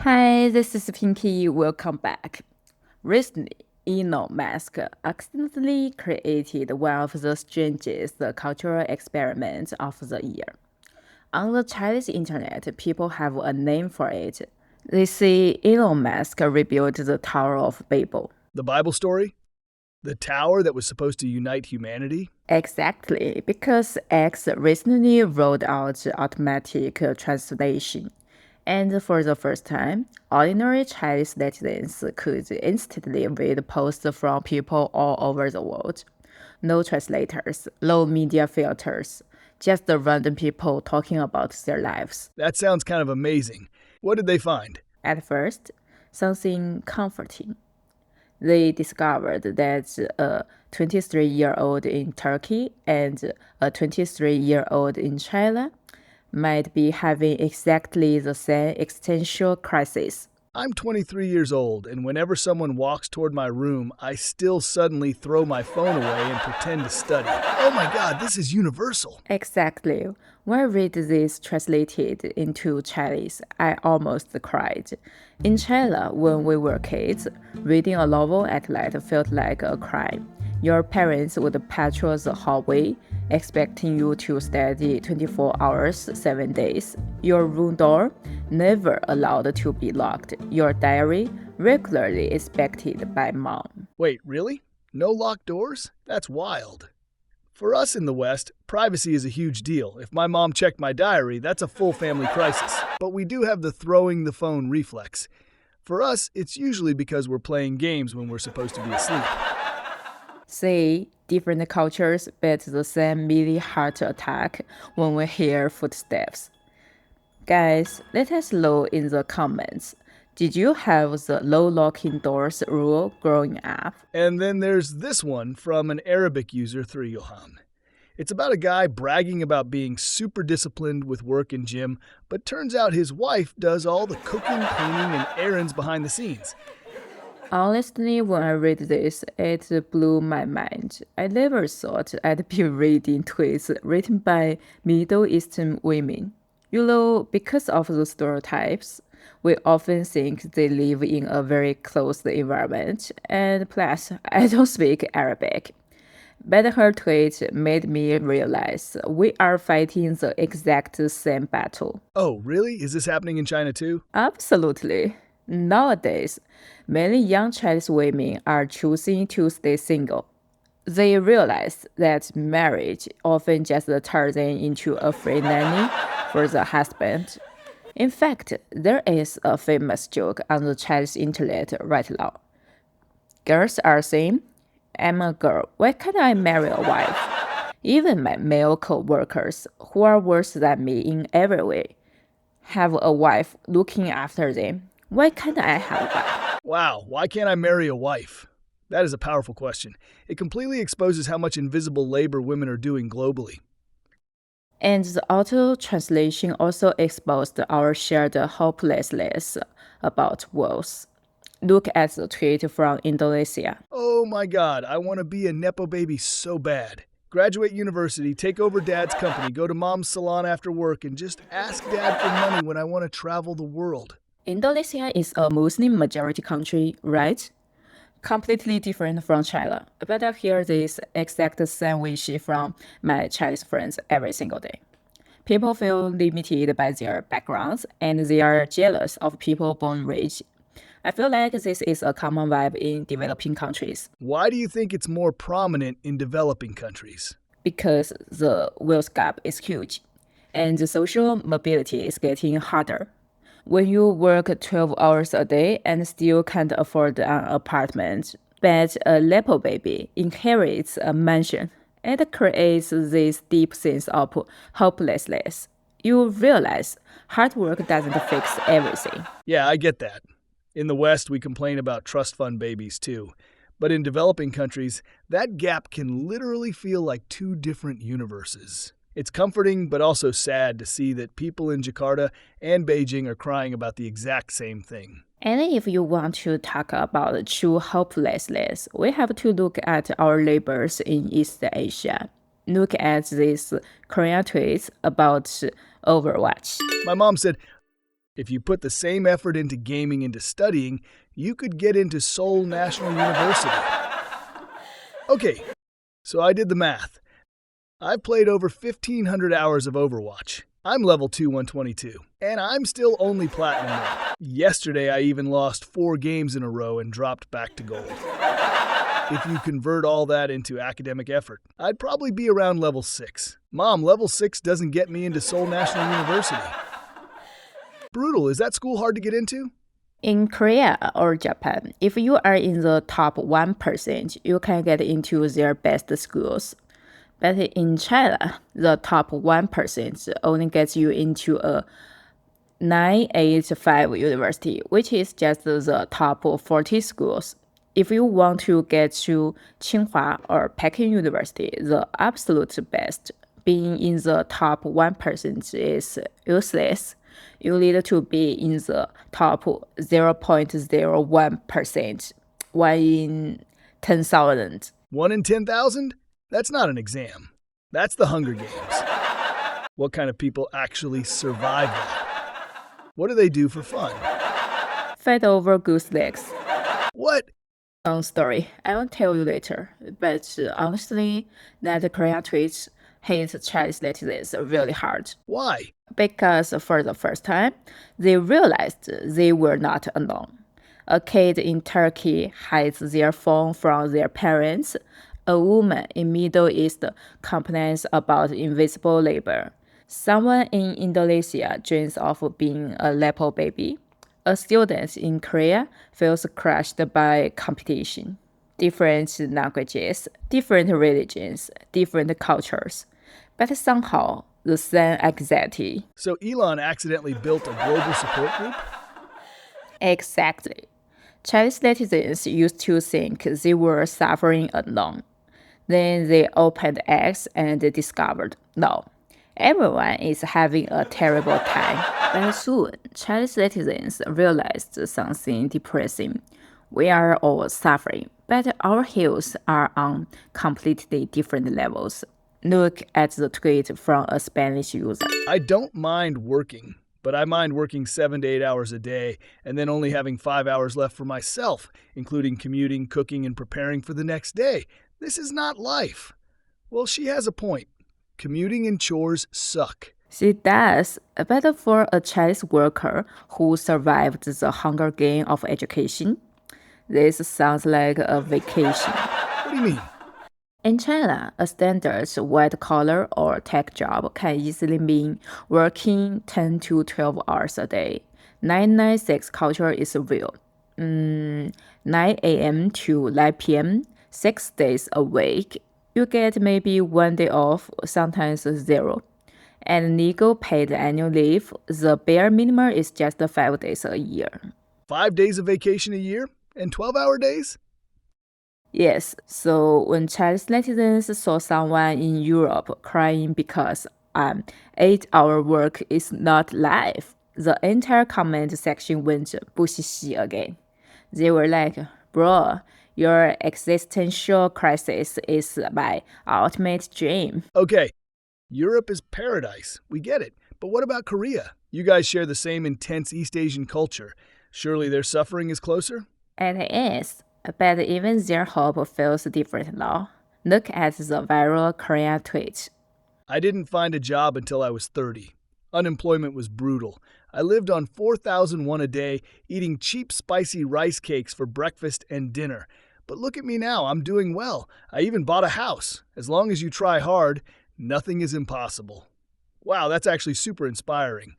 Hi, this is Pinky. Welcome back. Recently, Elon Musk accidentally created one of the strangest cultural experiments of the year. On the Chinese internet, people have a name for it. They say Elon Musk rebuilt the Tower of Babel. The Bible story? The tower that was supposed to unite humanity? Exactly, because X recently rolled out automatic translation. And for the first time, ordinary Chinese citizens could instantly read posts from people all over the world. No translators, no media filters, just the random people talking about their lives. That sounds kind of amazing. What did they find? At first, something comforting. They discovered that a 23-year-old in Turkey and a 23-year-old in China might be having exactly the same existential crisis. I'm 23 years old, and whenever someone walks toward my room, I still suddenly throw my phone away and pretend to study. Oh my god, this is universal. Exactly. When I read this translated into Chinese, I almost cried. In China, when we were kids, reading a novel at night felt like a crime. Your parents would patrol the hallway, expecting you to study 24 hours, 7 days. Your room door, never allowed to be locked. Your diary, regularly inspected by mom. Wait, really? No locked doors? That's wild. For us in the West, privacy is a huge deal. If my mom checked my diary, that's a full family crisis. But we do have the throwing the phone reflex. For us, it's usually because we're playing games when we're supposed to be asleep. See, different cultures bet the same mini heart attack when we hear footsteps. Guys, let us know in the comments. Did you have the low locking doors rule growing up? And then there's this one from an Arabic user through Johan. It's about a guy bragging about being super disciplined with work and gym, but turns out his wife does all the cooking, cleaning, and errands behind the scenes. Honestly, when I read this, it blew my mind. I never thought I'd be reading tweets written by Middle Eastern women. You know, because of the stereotypes, we often think they live in a very closed environment, and plus, I don't speak Arabic. But her tweet made me realize we are fighting the exact same battle. Oh, really? Is this happening in China too? Absolutely. Nowadays, many young Chinese women are choosing to stay single. They realize that marriage often just turns them into a free nanny for the husband. In fact, there is a famous joke on the Chinese internet right now. Girls are saying, I'm a girl, why can't I marry a wife? Even my male co-workers, who are worse than me in every way, have a wife looking after them. Why can't I have one? Wow, why can't I marry a wife? That is a powerful question. It completely exposes how much invisible labor women are doing globally. And the auto translation also exposed our shared hopelessness about wealth. Look at the tweet from Indonesia. Oh my god, I want to be a Nepo baby so bad. Graduate university, take over dad's company, go to mom's salon after work, and just ask dad for money when I want to travel the world. Indonesia is a Muslim majority country, right? Completely different from China. But I hear this exact same wish from my Chinese friends every single day. People feel limited by their backgrounds and they are jealous of people born rich. I feel like this is a common vibe in developing countries Why do you think it's more prominent in developing countries? because the wealth gap is huge and the social mobility is getting harder. When you work 12 hours a day and still can't afford an apartment, but a Nepo baby inherits a mansion, it creates this deep sense of hopelessness. You realize hard work doesn't fix everything. Yeah, I get that. In the West, we complain about trust fund babies too. But in developing countries, that gap can literally feel like two different universes. It's comforting but also sad to see that people in Jakarta and Beijing are crying about the exact same thing. And if you want to talk about true hopelessness, we have to look at our neighbors in East Asia. Look at these Korean tweets about Overwatch. My mom said, If you put the same effort into gaming into studying, you could get into Seoul National University. Okay, so I did the math. I've played over 1,500 hours of Overwatch. I'm level 2 122, and I'm still only Platinum 1. Yesterday, I even lost 4 games in a row and dropped back to gold. If you convert all that into academic effort, I'd probably be around level 6. Mom, level 6 doesn't get me into Seoul National University. Brutal, is that school hard to get into? In Korea or Japan, if you are in the top 1%, you can get into their best schools. But in China, the top 1% only gets you into a 985 university, which is just the top 40 schools. If you want to get to Tsinghua or Peking University, the absolute best, being in the top 1% is useless. You need to be in the top 0.01%, 1 in 10,000. 1 in 10,000? That's not an exam. That's the Hunger Games. What kind of people actually survive that? What do they do for fun? Fight over goose legs. What? Long story. I will tell you later. But honestly, that Korean tweets hate Chinese netizens really hard. Why? Because for the first time, they realized they were not alone. A kid in Turkey hides their phone from their parents. A woman in Middle East complains about invisible labor. Someone in Indonesia dreams of being a Nepo baby. A student in Korea feels crushed by competition. Different languages, different religions, different cultures, but somehow the same anxiety. So Elon accidentally built a global support group? Exactly. Chinese netizens used to think they were suffering alone. Then they opened X and discovered no, everyone is having a terrible time. But soon, Chinese netizens realized something depressing. We are all suffering, but our heroes are on completely different levels. Look at the tweet from a Spanish user. I don't mind working, but I mind working 7 to 8 hours a day and then only having 5 hours left for myself, including commuting, cooking, and preparing for the next day. This is not life. Well, she has a point. Commuting and chores suck. She does, but for a Chinese worker who survived the Hunger Game of education, this sounds like a vacation. What do you mean? In China, a standard white-collar or tech job can easily mean working 10 to 12 hours a day. 996 culture is real. 9 a.m. to 9 p.m., 6 days a week. You get maybe 1 day off, sometimes 0. And legal paid annual leave, the bare minimum is just 5 days a year. 5 days of vacation a year? And 12-hour days? Yes, so when Chinese netizens saw someone in Europe crying because 8-hour work is not life, the entire comment section went 不嘻嘻 again. They were like, bro, your existential crisis is my ultimate dream. Okay, Europe is paradise. We get it. But what about Korea? You guys share the same intense East Asian culture. Surely their suffering is closer? It is, but even their hope feels different now. Look at the viral Korean tweet. I didn't find a job until I was 30. Unemployment was brutal. I lived on 4,001 a day, eating cheap, spicy rice cakes for breakfast and dinner. But look at me now, I'm doing well. I even bought a house. As long as you try hard, nothing is impossible. Wow, that's actually super inspiring.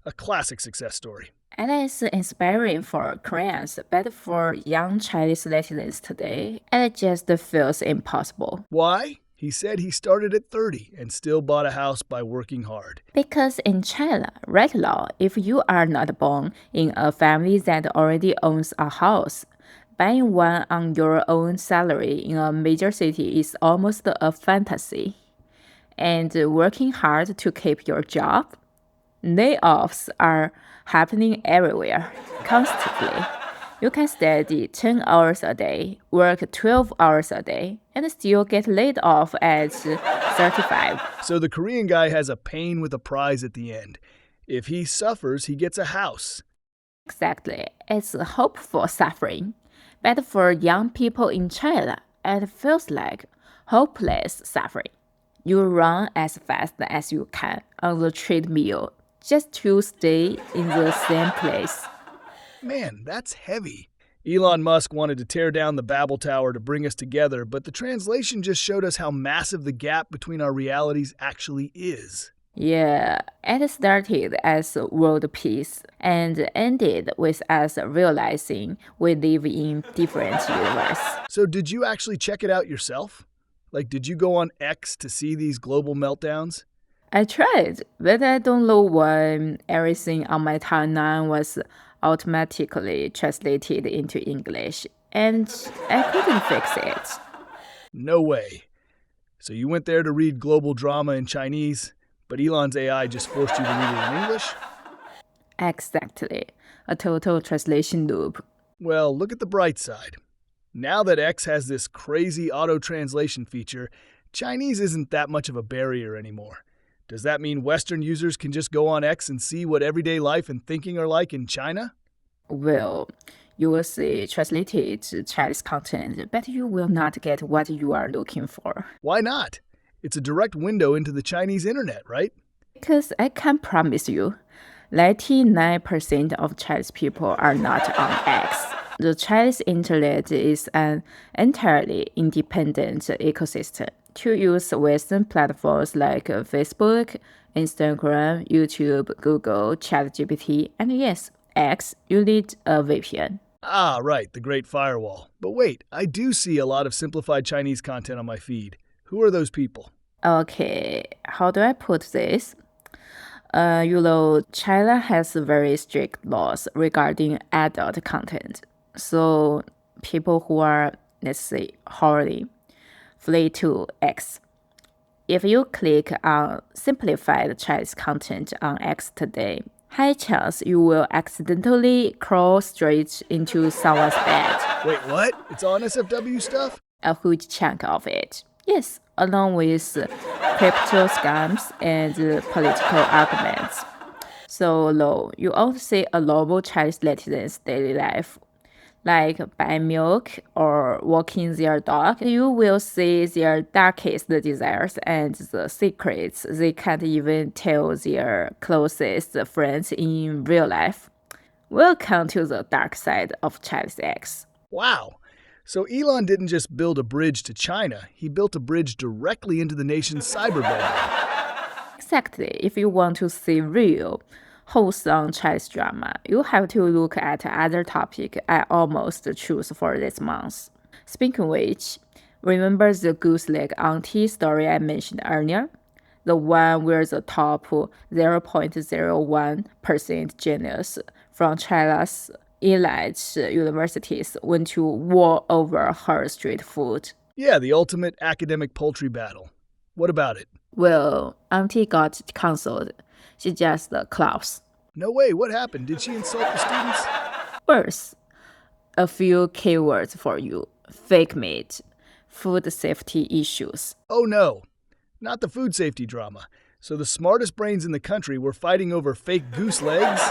A classic success story. And it's inspiring for Koreans, but for young Chinese netizens today, it just feels impossible. Why? He said he started at 30 and still bought a house by working hard. Because in China, right now, if you are not born in a family that already owns a house, buying one on your own salary in a major city is almost a fantasy. And working hard to keep your job, layoffs are happening everywhere, constantly. You can study 10 hours a day, work 12 hours a day, and still get laid off at 35. So the Korean guy has a pain with a prize at the end. If he suffers, he gets a house. Exactly. It's hope for suffering. But for young people in China, it feels like hopeless suffering. You run as fast as you can on the treadmill just to stay in the same place. Man, that's heavy. Elon Musk wanted to tear down the Babel Tower to bring us together, but the translation just showed us how massive the gap between our realities actually is. Yeah, it started as world peace and ended with us realizing we live in different universes. So, did you actually check it out yourself? Like, did you go on X to see these global meltdowns? I tried, but I don't know why everything on my timeline was automatically translated into English, and I couldn't fix it. No way. So, you went there to read global drama in Chinese, but Elon's AI just forced you to read it in English? Exactly, a total translation loop. Well, look at the bright side. Now that X has this crazy auto translation feature, Chinese isn't that much of a barrier anymore. Does that mean Western users can just go on X and see what everyday life and thinking are like in China? Well, you will see translated Chinese content, but you will not get what you are looking for. Why not? It's a direct window into the Chinese internet, right? Because I can promise you, 99% of Chinese people are not on X. The Chinese internet is an entirely independent ecosystem. To use Western platforms like Facebook, Instagram, YouTube, Google, ChatGPT, and yes, X, you need a VPN. Ah, right, the Great Firewall. But wait, I do see a lot of simplified Chinese content on my feed. Who are those people? Okay, how do I put this? China has very strict laws regarding adult content. So people who are, let's say, horny, flee to X. If you click on simplified Chinese content on X today, high chance you will accidentally crawl straight into someone's bed. Wait, what? It's all NSFW stuff? A huge chunk of it. Yes, along with crypto scams and political arguments. So low, you also see a normal Chinese citizen's daily life, like buying milk or walking their dog. You will see their darkest desires and the secrets they can't even tell their closest friends in real life. Welcome to the dark side of Chinese X. Wow. So Elon didn't just build a bridge to China, he built a bridge directly into the nation's cyberbed. Exactly. If you want to see real, wholesome Chinese drama, you have to look at other topic I almost choose for this month. Speaking of which, remember the goose leg auntie story I mentioned earlier? The one where the top 0.01% genius from China's elite universities went to war over her street food. Yeah, the ultimate academic poultry battle. What about it? Well, auntie got cancelled. She just claps. No way, what happened? Did she insult the students? Worse, a few keywords for you. Fake meat, food safety issues. Oh no, not the food safety drama. So the smartest brains in the country were fighting over fake goose legs?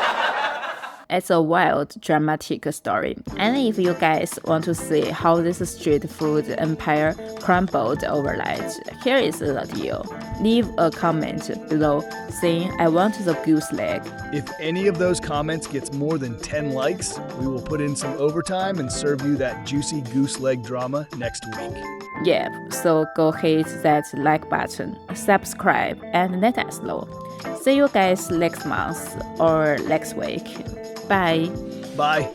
It's a wild, dramatic story. And if you guys want to see how this street food empire crumbled overnight, here is the deal. Leave a comment below saying, I want the goose leg. If any of those comments gets more than 10 likes, we will put in some overtime and serve you that juicy goose leg drama next week. Yep, so go hit that like button, subscribe, and let us know. See you guys next month or next week. Bye. Bye.